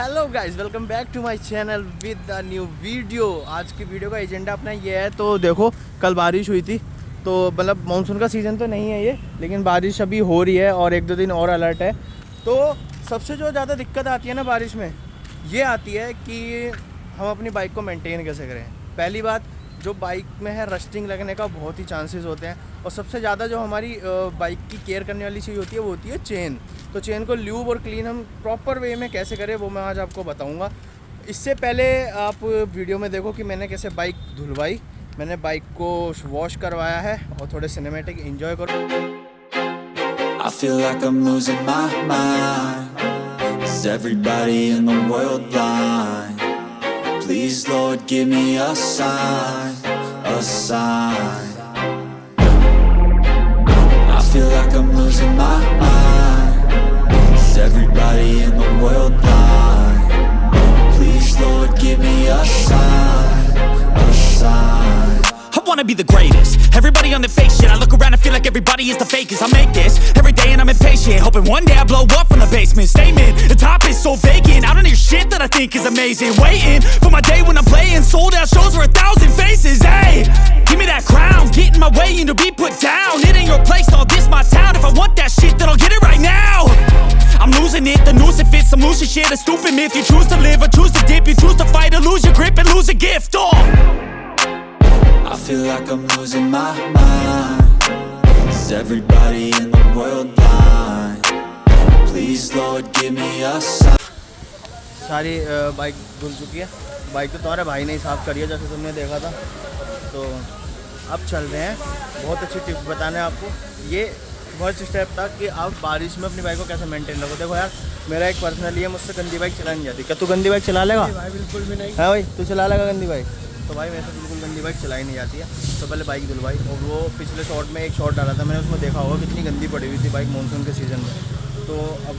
Hello guys, welcome back to my channel with the new video. आज की video का agenda अपना ये है। तो देखो, कल बारिश हुई थी, तो मतलब मानसून का सीज़न तो नहीं है ये, लेकिन बारिश अभी हो रही है और एक दो दिन और अलर्ट है। तो सबसे जो ज़्यादा दिक्कत आती है ना बारिश में, ये आती है कि हम अपनी बाइक को मेंटेन कैसे करें। पहली बात, जो बाइक में है रस्टिंग लगने का बहुत ही चांसेस होते हैं, और सबसे ज़्यादा जो हमारी बाइक की केयर करने वाली चीज़ होती है वो होती है चेन। तो चेन को ल्यूब और क्लीन हम प्रॉपर वे में कैसे करें वो मैं आज आपको बताऊंगा। इससे पहले आप वीडियो में देखो कि मैंने कैसे बाइक धुलवाई। मैंने बाइक को वॉश करवाया है और थोड़े सिनेमैटिक एंजॉय करो। I feel like I'm losing my mind. Is everybody in the world blind? Please Lord give me a sign, a sign. I feel like I'm losing my mind. Is everybody in the world blind? Please Lord give me a sign, a sign. I wanna be the greatest. Everybody on the fake shit. I look around and feel like everybody is the fakest. I make this every day and I'm impatient, hoping one day I blow up from the basement. Statement, the top is so vacant. I don't hear shit that I think is amazing. Waiting for my day when I'm playing sold out shows for 1,000 faces. Hey, give me that crown, get in my way and to be put down. It ain't your place, all this my town. If I want that shit, then I'll get it right now. I'm losing it, the noose it fits. I'm losing shit, a stupid myth. You choose to live or choose to dip. You choose to fight or lose your grip and lose a gift. I feel like I'm losing my mind. Is everybody in the world blind? Please Lord give me a sign. सारी bike धुल चुकी है। Bike तो तुम्हारे भाई ने ही साफ़ करी है जैसे तुमने देखा था। तो अब चल रहे हैं बहुत अच्छी टिप्स बताने आपको। ये फर्स्ट स्टेप था कि आप बारिश में अपनी बाइक को कैसे मेंटेन रखो। देखो यार, मेरा एक पर्सनली है, मुझसे गंदी बाइक चला नहीं जाती। क्या तू गंदी बाइक चला लेगा? भाई बिल्कुल भी नहीं है भाई, तू चला लेगा गंदी बाइक? तो भाई मेरे से बिल्कुल गंदी बाइक चलाई नहीं जाती है। तो पहले बाइक धुलवाई, और वो पिछले शॉट में एक शॉट डाला था मैंने, उसमें देखा होगा कितनी गंदी पड़ी हुई थी बाइक मानसून के सीज़न में। तो अब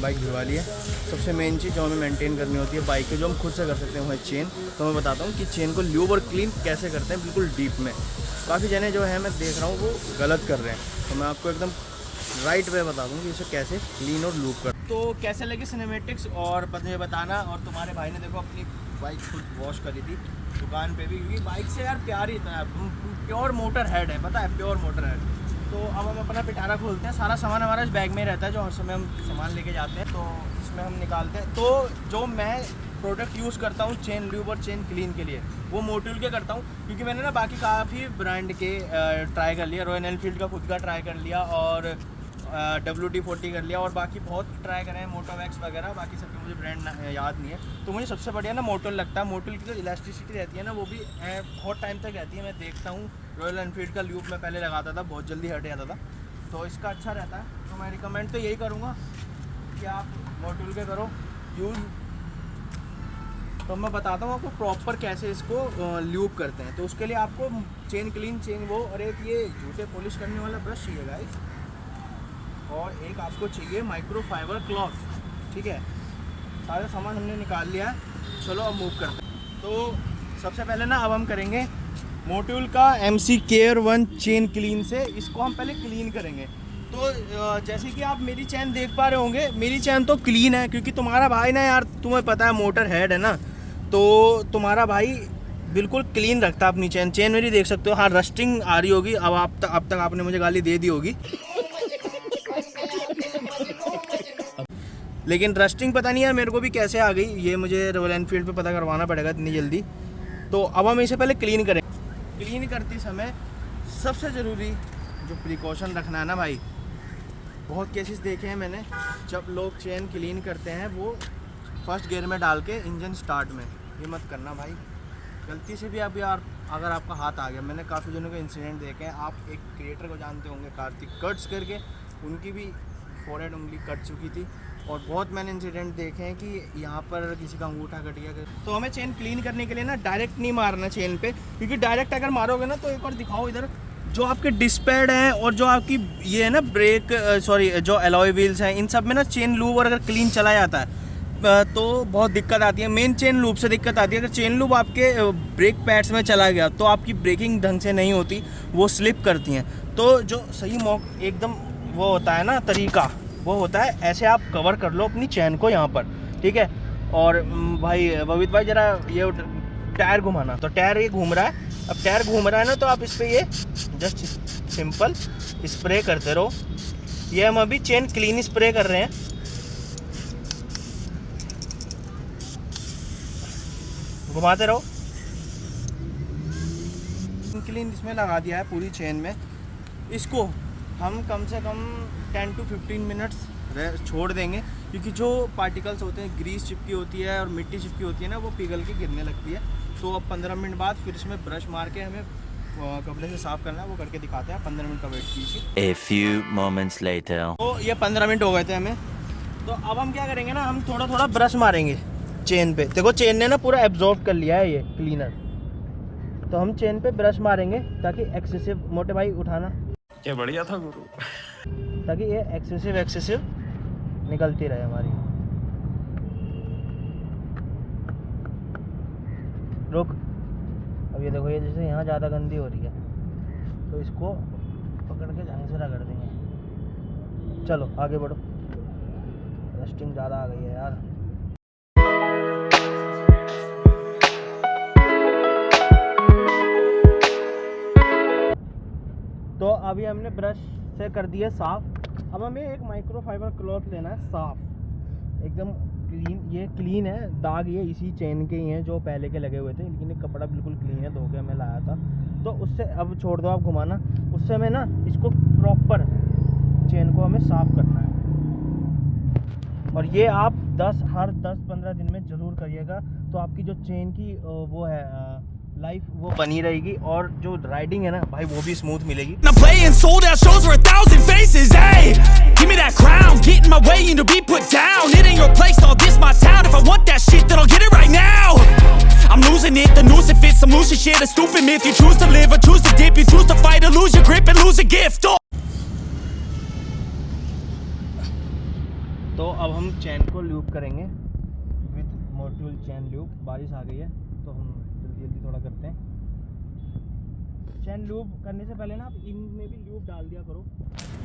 बाइक धुलवा ली है। सबसे मेन चीज़ जो हमें मेंटेन करनी होती है बाइक की, जो हम खुद से कर सकते हैं, वो है चेन। तो मैं बताता हूँ कि चेन को ल्यूब और क्लीन कैसे करते हैं बिल्कुल डीप में। काफ़ी जने जो है मैं देख रहा हूँ वो गलत कर रहे हैं, तो मैं आपको एकदम राइट वे बता दूँ कि इसे कैसे क्लीन और लूप कर। तो कैसे लगे सिनेमेटिक्स और मुझे बताना। और तुम्हारे भाई ने देखो अपनी बाइक खुद वॉश करी थी दुकान पे भी, क्योंकि बाइक से यार प्यार ही इतना है। प्योर मोटर हेड है, पता है, प्योर मोटर हेड। तो अब हम अपना पिटारा खोलते हैं। सारा सामान हमारा इस बैग में रहता है, जो हर समय हम सामान लेके जाते हैं, तो इसमें हम निकालते हैं। तो जो मैं प्रोडक्ट यूज़ करता हूँ चेन ल्यूब और चेन क्लीन के लिए, वो मोटुल के करता हूँ, क्योंकि मैंने ना बाकी काफ़ी ब्रांड के ट्राई कर लिया। रॉयल एनफील्ड का खुद का ट्राई कर लिया, और WD-40 कर लिया, और बाकी बहुत ट्राई करें हैं, मोटोवैक्स वगैरह। बाकी सबके मुझे ब्रांड याद नहीं है। तो मुझे सबसे बढ़िया ना मोटुल लगता है। मोटुल की जो इलास्टिसिटी रहती है ना, वो भी बहुत टाइम तक रहती है। मैं देखता हूँ रॉयल एनफील्ड का ल्यूब मैं पहले लगाता था, बहुत जल्दी हट जाता था, तो इसका अच्छा रहता है। तो मैं रिकमेंड तो यही करूँगा कि आप मोटुल के करो यूज़। तो मैं बताता हूँ आपको प्रॉपर कैसे इसको ल्यूब करते हैं। तो उसके लिए आपको चेन क्लीन, चेन वो, और एक ये जूते पॉलिश करने वाला ब्रश चाहिए गाइस, और एक आपको चाहिए माइक्रोफाइबर क्लॉथ। ठीक है, सारा सामान हमने निकाल लिया है। चलो अब मूव करते हैं। तो सबसे पहले ना अब हम करेंगे मोटुल का MC केयर 1 चेन क्लीन से। इसको हम पहले क्लीन करेंगे। तो जैसे कि आप मेरी चैन देख पा रहे होंगे, मेरी चैन तो क्लीन है, क्योंकि तुम्हारा भाई ना यार, तुम्हें पता है मोटर हेड है ना, तो तुम्हारा भाई बिल्कुल क्लीन रखता है अपनी चैन। चैन मेरी देख सकते हो, हाँ रस्टिंग आ रही होगी। अब तक आपने मुझे गाली दे दी होगी, लेकिन रस्टिंग पता नहीं यार मेरे को भी कैसे आ गई। ये मुझे रॉयल एनफील्ड पे पता करवाना पड़ेगा इतनी जल्दी। तो अब हम इसे पहले क्लीन करें। क्लीन करते समय सबसे ज़रूरी जो प्रिकॉशन रखना है ना भाई, बहुत केसेस देखे हैं मैंने, जब लोग चेन क्लीन करते हैं वो फर्स्ट गियर में डाल के इंजन स्टार्ट में। ये मत करना भाई, गलती से भी आप यार अगर आपका हाथ आ गया। मैंने काफ़ी जनों के इंसिडेंट देखे हैं। आप एक क्रिएटर को जानते होंगे, कार्तिक कट्स करके, उनकी भी फोरहेड उंगली कट चुकी थी। और बहुत मैंने इंसिडेंट देखे हैं कि यहाँ पर किसी का अंगूठा कट गया। तो हमें चेन क्लीन करने के लिए ना डायरेक्ट नहीं मारना चेन पे, क्योंकि डायरेक्ट अगर मारोगे ना, तो एक बार दिखाओ इधर, जो आपके डिस्पैड हैं और जो आपकी ये है ना ब्रेक जो एलॉय व्हील्स हैं, इन सब में ना चेन लूब और अगर क्लीन चला जाता है तो बहुत दिक्कत आती है। मेन चेन लूब से दिक्कत आती है। अगर चेन लूब आपके ब्रेक पैड्स में चला गया तो आपकी ब्रेकिंग ढंग से नहीं होती, वो स्लिप करती हैं। तो जो सही एकदम वो होता है ना तरीका, वो होता है ऐसे आप कवर कर लो अपनी चैन को यहाँ पर, ठीक है। और भाई बबीत भाई जरा ये टायर घुमाना, तो टायर ये घूम रहा है। अब टायर घूम रहा है ना, तो आप इस पे ये जस्ट सिंपल स्प्रे करते रहो। ये हम अभी चेन क्लीन स्प्रे कर रहे हैं। घुमाते रहो। क्लीन इसमें लगा दिया है पूरी चेन में। इसको हम कम से कम 10 to 15 मिनट्स छोड़ देंगे, क्योंकि जो पार्टिकल्स होते हैं, ग्रीस चिपकी होती है और मिट्टी चिपकी होती है ना, वो पिघल के गिरने लगती है। तो अब 15 मिनट बाद फिर इसमें ब्रश मार के हमें कपड़े से साफ़ करना है, वो करके दिखाते हैं। 15 मिनट का वेट कीजिए। A few moments later. तो ये 15 मिनट हो गए थे हमें। तो अब हम क्या करेंगे ना, हम थोड़ा थोड़ा ब्रश मारेंगे चेन पे। देखो चेन ने ना पूरा एब्जॉर्ब कर लिया है ये क्लीनर। तो हम चेन पे ब्रश मारेंगे ताकि एक्सेसिव, मोटे भाई उठाना, क्या बढ़िया था गुरु। ताकि ये एक्सेसिव निकलती रहे हमारी। रुक, अब ये देखो, ये जैसे यहाँ ज़्यादा गंदी हो रही है, तो इसको पकड़ के जहाँ से रगड़ देंगे। चलो आगे बढ़ो, रस्टिंग ज़्यादा आ गई है यार। तो अभी हमने ब्रश से कर दिया साफ़। अब हमें एक माइक्रोफाइबर क्लॉथ लेना है, साफ़ एकदम क्लीन। ये क्लीन है, दाग ये इसी चेन के ही हैं जो पहले के लगे हुए थे, लेकिन ये कपड़ा बिल्कुल क्लीन है, धो के मैं लाया था। तो उससे अब छोड़ दो आप घुमाना। उससे हमें ना इसको प्रॉपर चेन को हमें साफ़ करना है। और ये आप हर 10-15 दिन में ज़रूर करिएगा, तो आपकी जो चेन की वो है लाइफ वो बनी रहेगी, और जो राइडिंग है ना भाई वो भी स्मूथ मिलेगी। I'm playing sold out shows for 1,000 faces, hey. Give me that crown, get in my way and to be put down. It ain't your place, all this my town. If I want that shit, then I'll get it right now. I'm losing it, the noose it fits. I'm losing shit, a stupid myth. You choose to live or choose to dip. You choose to fight or lose your grip and lose a gift. Oh. तो अब हम chain को loop करेंगे with Motul chain loop. बारिश आ गई है तो हम जल्दी थोड़ा करते हैं। चेन लूप करने से पहले ना आप इनमें भी लूप डाल दिया करो,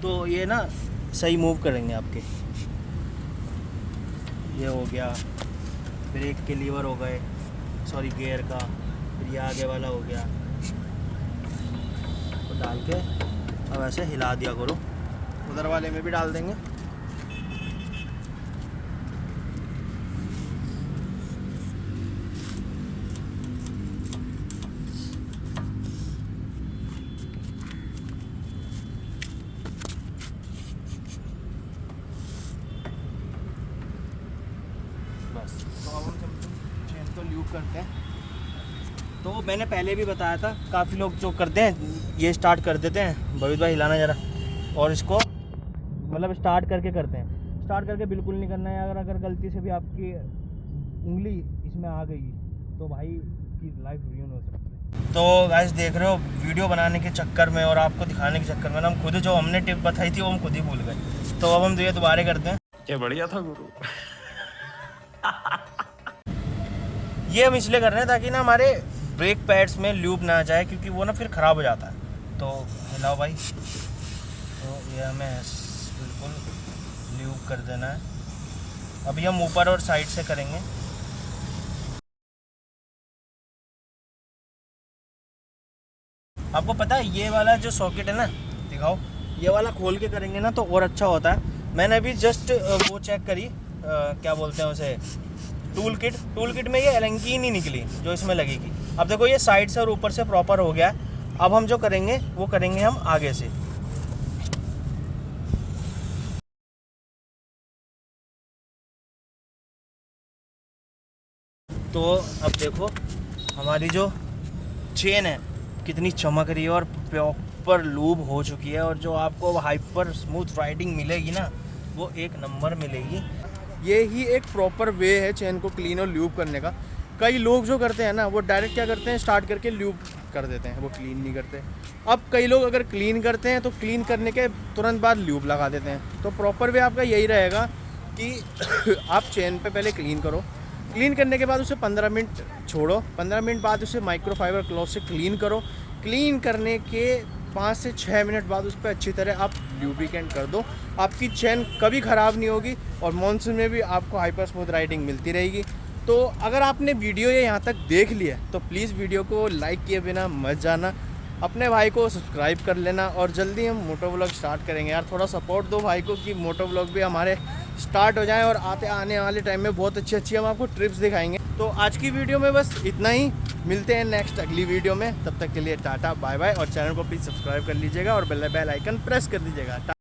तो ये ना सही मूव करेंगे आपके। ये हो गया, ब्रेक के लीवर हो गए, सॉरी गियर का, फिर ये आगे वाला हो गया। तो डाल के अब ऐसे हिला दिया करो। उधर वाले में भी डाल देंगे। तो अब हम चेन को लूप करते हैं। तो मैंने पहले भी बताया था, काफ़ी लोग जो करते हैं ये स्टार्ट कर देते हैं। बबीत भाई हिलाना ज़रा, और इसको मतलब स्टार्ट करके करते हैं। स्टार्ट करके बिल्कुल नहीं करना है। अगर गलती से भी आपकी उंगली इसमें आ गई तो भाई की लाइफ रुइन हो सकती है। तो गाइस देख रहे हो, वीडियो बनाने के चक्कर में और आपको दिखाने के चक्कर में ना हम खुद जो हमने टिप बताई थी वो हम खुद ही भूल गए। तो अब हम ये दोबारा करते हैं। क्या बढ़िया था गुरु। ये हम इसलिए कर रहे हैं ताकि ना हमारे ब्रेक पैड्स में लूप ना आ जाए, क्योंकि वो ना फिर ख़राब हो जाता है। तो हिलाओ भाई। तो ये हमें बिल्कुल लूप कर देना है। अभी हम ऊपर और साइड से करेंगे। आपको पता है ये वाला जो सॉकेट है ना, दिखाओ, ये वाला खोल के करेंगे ना तो और अच्छा होता है। मैंने अभी जस्ट वो चेक करी, क्या बोलते हैं उसे, टूल किट में ये एलंकी नहीं निकली जो इसमें लगेगी। अब देखो ये साइड से और ऊपर से प्रॉपर हो गया। अब हम जो करेंगे वो करेंगे हम आगे से। तो अब देखो हमारी जो चेन है कितनी चमक रही है और प्रॉपर लूप हो चुकी है, और जो आपको हाइपर स्मूथ राइडिंग मिलेगी ना वो एक नंबर मिलेगी। ये ही एक प्रॉपर वे है चेन को क्लीन और लूप करने का। कई लोग जो करते हैं ना वो डायरेक्ट क्या करते हैं, स्टार्ट करके लूप कर देते हैं, वो क्लीन नहीं करते। अब कई लोग अगर क्लीन करते हैं तो क्लीन करने के तुरंत बाद लूप लगा देते हैं। तो प्रॉपर वे आपका यही रहेगा कि आप चेन पे पहले क्लीन करो। क्लीन करने के बाद उसे 15 मिनट छोड़ो। 15 मिनट बाद उसे माइक्रोफाइबर क्लॉथ से क्लीन करो। क्लीन करने के 5 से 6 मिनट बाद उस पर अच्छी तरह आप ल्यूब्रिकेंट कर दो। आपकी चेन कभी ख़राब नहीं होगी और मॉनसून में भी आपको हाइपर स्मूथ राइडिंग मिलती रहेगी। तो अगर आपने वीडियो ये यहाँ तक देख लिया तो प्लीज़ वीडियो को लाइक किए बिना मत जाना, अपने भाई को सब्सक्राइब कर लेना और जल्दी हम मोटो व्लॉग स्टार्ट करेंगे। यार थोड़ा सपोर्ट दो भाई को कि मोटो व्लॉग भी हमारे स्टार्ट हो जाएं और आने वाले टाइम में बहुत अच्छी हम आपको ट्रिप्स दिखाएंगे। तो आज की वीडियो में बस इतना ही, मिलते हैं नेक्स्ट अगली वीडियो में। तब तक के लिए टाटा बाय बाय और चैनल को प्लीज़ सब्सक्राइब कर लीजिएगा और बेल आइकन प्रेस कर दीजिएगा।